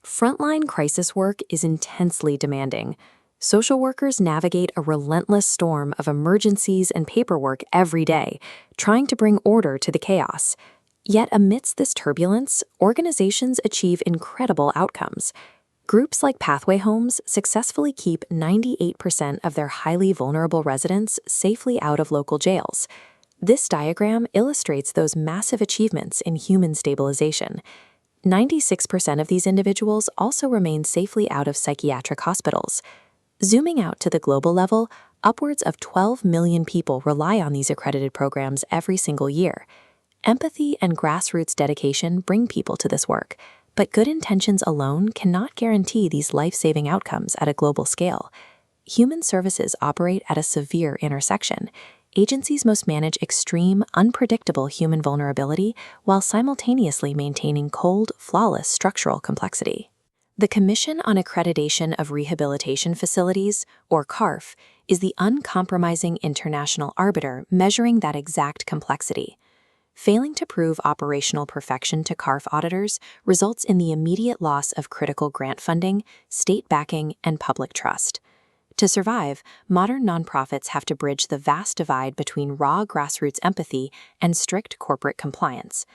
Frontline crisis work is intensely demanding. Social workers navigate a relentless storm of emergencies and paperwork every day, trying to bring order to the chaos. Yet amidst this turbulence, organizations achieve incredible outcomes. Groups like Pathway Homes successfully keep 98% of their highly vulnerable residents safely out of local jails. This diagram illustrates those massive achievements in human stabilization. 96% of these individuals also remain safely out of psychiatric hospitals. Zooming out to the global level, upwards of 12 million people rely on these accredited programs every single year. Empathy and grassroots dedication bring people to this work, but good intentions alone cannot guarantee these life-saving outcomes at a global scale. Human services operate at a severe intersection. Agencies must manage extreme, unpredictable human vulnerability while simultaneously maintaining cold, flawless structural complexity. The Commission on Accreditation of Rehabilitation Facilities, or CARF, is the uncompromising international arbiter measuring that exact complexity. Failing to prove operational perfection to CARF auditors results in the immediate loss of critical grant funding, state backing, and public trust. To survive, modern nonprofits have to bridge the vast divide between raw grassroots empathy and strict corporate compliance.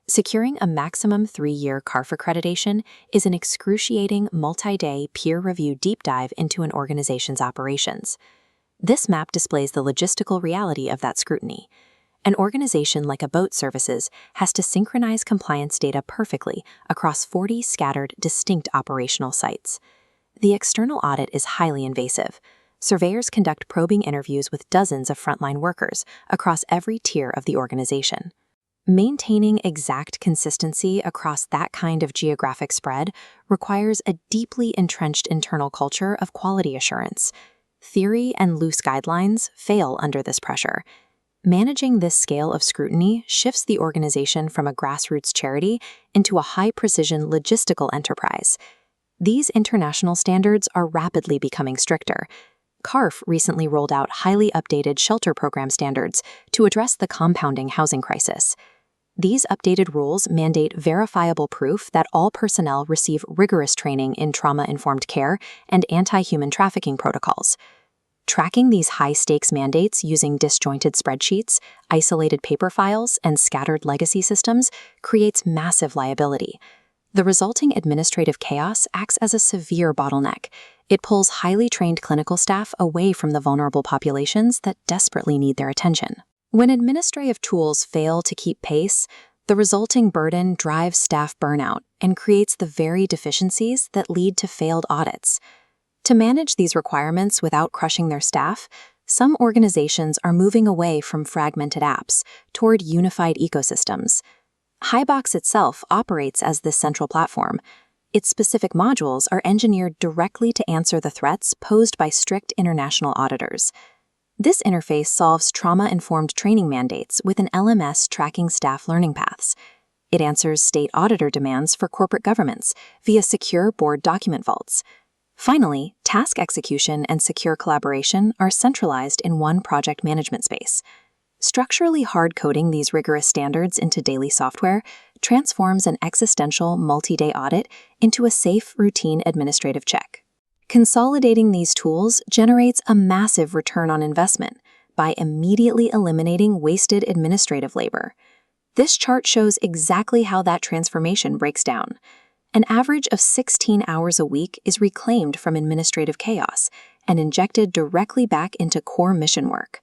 Securing a maximum 3-year CARF accreditation is an excruciating, multi-day, peer-reviewed deep dive into an organization's operations. This map displays the logistical reality of that scrutiny. An organization like a boat services has to synchronize compliance data perfectly across 40 scattered, distinct operational sites. The external audit is highly invasive. Surveyors conduct probing interviews with dozens of frontline workers across every tier of the organization. Maintaining exact consistency across that kind of geographic spread requires a deeply entrenched internal culture of quality assurance. Theory and loose guidelines fail under this pressure. Managing this scale of scrutiny shifts the organization from a grassroots charity into a high-precision logistical enterprise. These international standards are rapidly becoming stricter. CARF recently rolled out highly updated shelter program standards to address the compounding housing crisis. These updated rules mandate verifiable proof that all personnel receive rigorous training in trauma-informed care and anti-human trafficking protocols. Tracking these high-stakes mandates using disjointed spreadsheets, isolated paper files, and scattered legacy systems creates massive liability. The resulting administrative chaos acts as a severe bottleneck. It pulls highly trained clinical staff away from the vulnerable populations that desperately need their attention. When administrative tools fail to keep pace, the resulting burden drives staff burnout and creates the very deficiencies that lead to failed audits. To manage these requirements without crushing their staff, some organizations are moving away from fragmented apps toward unified ecosystems. Hibox itself operates as this central platform. Its specific modules are engineered directly to answer the threats posed by strict international auditors. This interface solves trauma-informed training mandates with an LMS tracking staff learning paths. It answers state auditor demands for corporate governments via secure board document vaults. Finally, task execution and secure collaboration are centralized in one project management space. Structurally hard-coding these rigorous standards into daily software transforms an existential multi-day audit into a safe, routine administrative check. Consolidating these tools generates a massive return on investment by immediately eliminating wasted administrative labor. This chart shows exactly how that transformation breaks down. An average of 16 hours a week is reclaimed from administrative chaos and injected directly back into core mission work.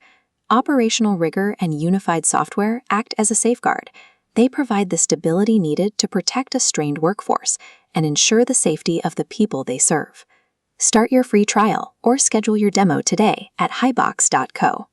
Operational rigor and unified software act as a safeguard. They provide the stability needed to protect a strained workforce and ensure the safety of the people they serve. Start your free trial or schedule your demo today at hibox.co.